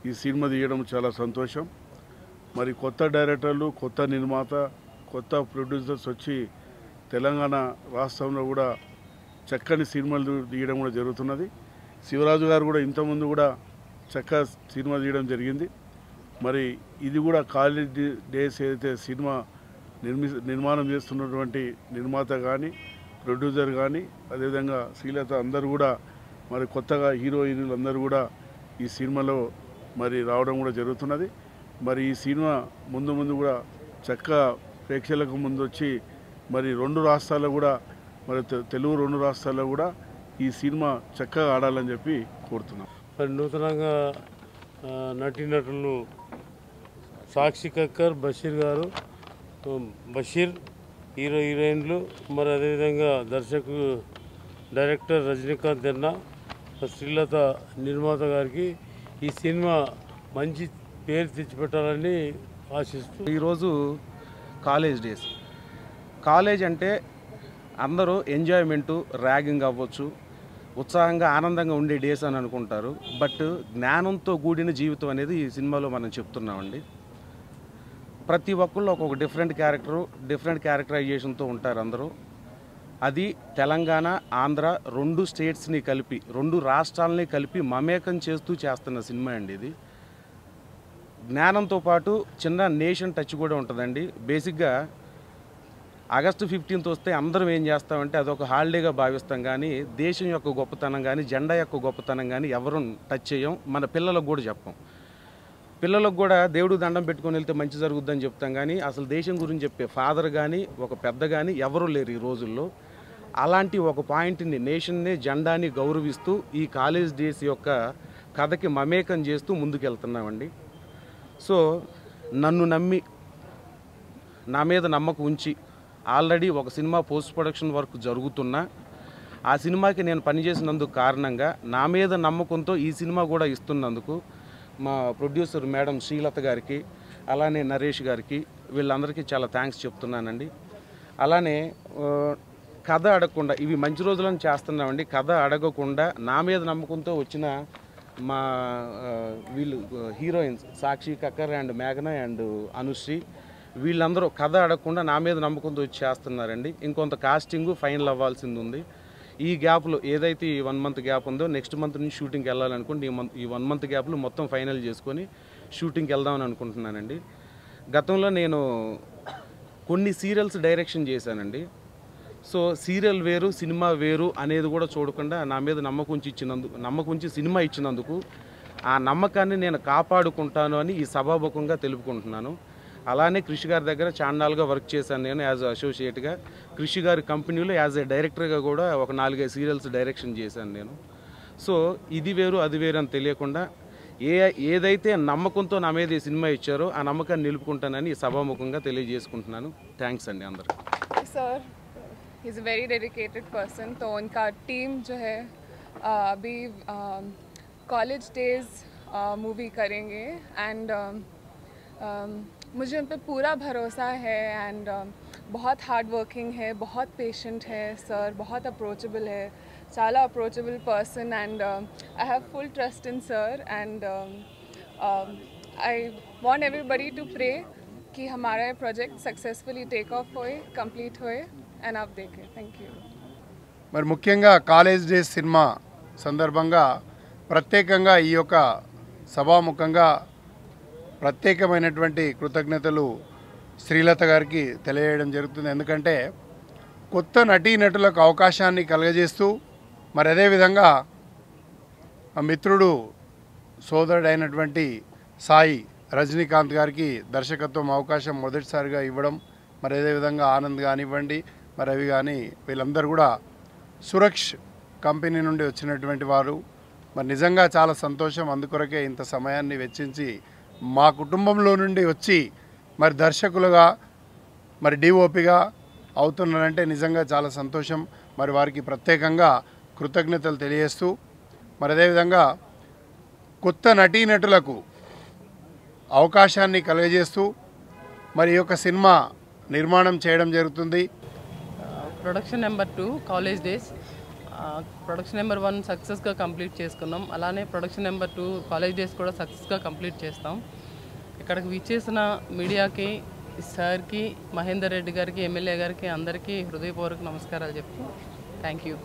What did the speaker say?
ఈ సినిమా తీయడం చాలా సంతోషం. మరి కొత్త డైరెక్టర్లు, కొత్త నిర్మాత, కొత్త ప్రొడ్యూసర్స్ వచ్చి తెలంగాణ రాష్ట్రంలో కూడా చక్కని సినిమాలు తీయడం కూడా జరుగుతున్నది. శివరాజు గారు కూడా ఇంతకుముందు కూడా చక్కగా సినిమా తీయడం జరిగింది. మరి ఇది కూడా కాలేజ్ డేస్ ఏదైతే సినిమా నిర్మాణం చేస్తున్నటువంటి నిర్మాత కానీ, ప్రొడ్యూసర్ కానీ, అదేవిధంగా శ్రీలత అందరూ కూడా మరి కొత్తగా హీరోయిన్లు అందరూ కూడా ఈ సినిమాలో మరి రావడం కూడా జరుగుతున్నది. మరి ఈ సినిమా ముందు ముందు కూడా చక్కగా ప్రేక్షకులకు ముందు వచ్చి మరి 2 రాష్ట్రాల్లో కూడా మరి తెలుగు 2 రాష్ట్రాల్లో కూడా ఈ సినిమా చక్కగా ఆడాలని చెప్పి కోరుతున్నాం. మరి నూతనంగా నటీనటులు సాక్షి కక్కర్, బషీర్ గారు, బషీర్ హీరోయిన్లు, మరి అదేవిధంగా డైరెక్టర్ రజనీకాంత్ ఎన్నా, శ్రీలత నిర్మాత గారికి ఈ సినిమా మంచి పేరు తెచ్చిపెట్టాలని ఆశిస్తూ ఈరోజు కాలేజ్ అంటే అందరూ ఎంజాయ్మెంటు, ర్యాగింగ్ అవ్వచ్చు, ఉత్సాహంగా ఆనందంగా ఉండే డేస్ అని అనుకుంటారు. బట్ జ్ఞానంతో కూడిన జీవితం అనేది ఈ సినిమాలో మనం చెప్తున్నామండి. ప్రతి ఒక్కళ్ళు ఒక్కొక్క డిఫరెంట్ క్యారెక్టరైజేషన్తో ఉంటారు అందరూ. అది తెలంగాణ, ఆంధ్ర 2 స్టేట్స్ని కలిపి, 2 రాష్ట్రాలని కలిపి మమేకం చేస్తున్న సినిమా అండి ఇది. జ్ఞానంతో పాటు చిన్న నేషన్ టచ్ కూడా ఉంటుందండి. బేసిక్గా ఆగస్టు 15th వస్తే అందరం ఏం చేస్తామంటే అదొక హాలిడేగా భావిస్తాం, కానీ దేశం యొక్క గొప్పతనం కానీ, జెండా యొక్క గొప్పతనం కానీ ఎవరు టచ్ చేయం. మన పిల్లలకు కూడా చెప్పం. పిల్లలకు కూడా దేవుడు దండం పెట్టుకొని వెళ్తే మంచి జరుగుద్దని చెప్తాం, కానీ అసలు దేశం గురించి చెప్పే ఫాదర్ కానీ, ఒక పెద్ద కానీ ఎవరూ లేరు ఈ రోజుల్లో. అలాంటి ఒక పాయింట్ని, నేషన్ని, జెండాని గౌరవిస్తూ ఈ కాలేజ్ డేస్ యొక్క కథకి మమేకం చేస్తూ ముందుకెళ్తున్నామండి. సో నన్ను నమ్మి, నా మీద నమ్మకం ఉంచి, ఆల్రెడీ ఒక సినిమా పోస్ట్ ప్రొడక్షన్ వర్క్ జరుగుతున్నా ఆ సినిమాకి నేను పనిచేసినందుకు కారణంగా నా మీద నమ్మకంతో ఈ సినిమా కూడా ఇస్తున్నందుకు మా ప్రొడ్యూసర్ మేడం శ్రీలత గారికి, అలానే నరేష్ గారికి, వీళ్ళందరికీ చాలా థ్యాంక్స్ చెప్తున్నానండి. అలానే కథ అడగకుండా, ఇవి మంచి రోజులను చేస్తున్నామండి, కథ అడగకుండా నా మీద నమ్మకంతో వచ్చిన మా వీళ్ళు హీరోయిన్స్ సాక్షి కక్కర్ అండ్ మేఘన అండ్ అనుశ్రీ, వీళ్ళందరూ కథ అడగకుండా నా మీద నమ్మకంతో వచ్చి చేస్తున్నారండి. ఇంకొంత కాస్టింగ్ ఫైనల్ అవ్వాల్సింది ఉంది. ఈ గ్యాప్లో ఏదైతే ఈ 1 month గ్యాప్ ఉందో నెక్స్ట్ మంత్ నుంచి షూటింగ్కి వెళ్ళాలనుకుంటే ఈ 1 month గ్యాప్లో మొత్తం ఫైనల్ చేసుకొని షూటింగ్కి వెళ్దామని అనుకుంటున్నానండి. గతంలో నేను కొన్ని సీరియల్స్ డైరెక్షన్ చేశానండి. సో సీరియల్ వేరు, సినిమా వేరు అనేది కూడా చూడకుండా నా మీద నమ్మకం ఉంచి సినిమా ఇచ్చినందుకు ఆ నమ్మకాన్ని నేను కాపాడుకుంటాను అని ఈ సభాముఖంగా తెలుపుకుంటున్నాను. అలానే కృషి గారి దగ్గర చాన్నాళ్ళుగా వర్క్ చేశాను నేను యాజ్ అసోసియేట్గా. కృషి గారి కంపెనీలో యాజ్ ఏ డైరెక్టర్గా కూడా ఒక 4-5 సీరియల్స్ డైరెక్షన్ చేశాను నేను. సో ఇది వేరు అది వేరు అని తెలియకుండా ఏదైతే నమ్మకంతో నా మీద ఈ సినిమా ఇచ్చారో ఆ నమ్మకాన్ని నిలుపుకుంటానని సభాముఖంగా తెలియజేసుకుంటున్నాను. థ్యాంక్స్ అండి అందరికీ. Sir he is a very dedicated person. तो उनका टीम जो है अभी कॉलेज डेज मूवी करेंगे एंड मुझे उन पर पूरा भरोसा है एंड बहुत हार्ड वर्किंग है, बहुत पेशेंट है सर, बहुत अप्रोचेबल है, चाला approachable person and I have full trust in sir and I want everybody to pray कि हमारा ये प्रोजेक्ट सक्सेसफुली टेक ऑफ होए, कंप्लीट होए एंड आप देखें. Thank you. మరి ముఖ్యంగా కాలేజ్ డేస్ సినిమా సందర్భంగా ప్రత్యేకంగా ఈ యొక్క సభాముఖంగా ప్రత్యేకమైనటువంటి కృతజ్ఞతలు శ్రీలత గారికి తెలియజేయడం జరుగుతుంది. ఎందుకంటే కొత్త నటీనటులకు అవకాశాన్ని కలుగజేస్తూ మరి అదేవిధంగా మిత్రుడు సోదరుడైనటువంటి సాయి రజనీకాంత్ గారికి దర్శకత్వం అవకాశం మొదటిసారిగా ఇవ్వడం, మరి అదేవిధంగా ఆనంద్ కానివ్వండి, మరి అవి కానీ వీళ్ళందరూ కూడా సురక్ష్ కంపెనీ నుండి వచ్చినటువంటి వారు. మరి నిజంగా చాలా సంతోషం. అందుకొరకే ఇంత సమయాన్ని వెచ్చించి మా కుటుంబంలో నుండి వచ్చి మరి దర్శకులుగా మరి డిఓపిగా అవుతున్నారంటే నిజంగా చాలా సంతోషం. మరి వారికి ప్రత్యేకంగా కృతజ్ఞతలు తెలియజేస్తూ మరి అదేవిధంగా కొత్త నటీనటులకు అవకాశాన్ని కలుగజేస్తూ మరి ఈ యొక్క సినిమా నిర్మాణం చేయడం జరుగుతుంది. Production number 2 college days production number 1 సక్సెస్గా కంప్లీట్ చేసుకున్నాం. అలానే ప్రొడక్షన్ నెంబర్ 2 కాలేజ్ డేస్ కూడా సక్సెస్గా కంప్లీట్ చేస్తాం. ఇక్కడికి విచ్చేసిన మీడియాకి, సార్కి, మహేందర్ రెడ్డి గారికి, ఎమ్మెల్యే గారికి అందరికీ హృదయపూర్వక నమస్కారాలు చెప్తూ థ్యాంక్ యూ.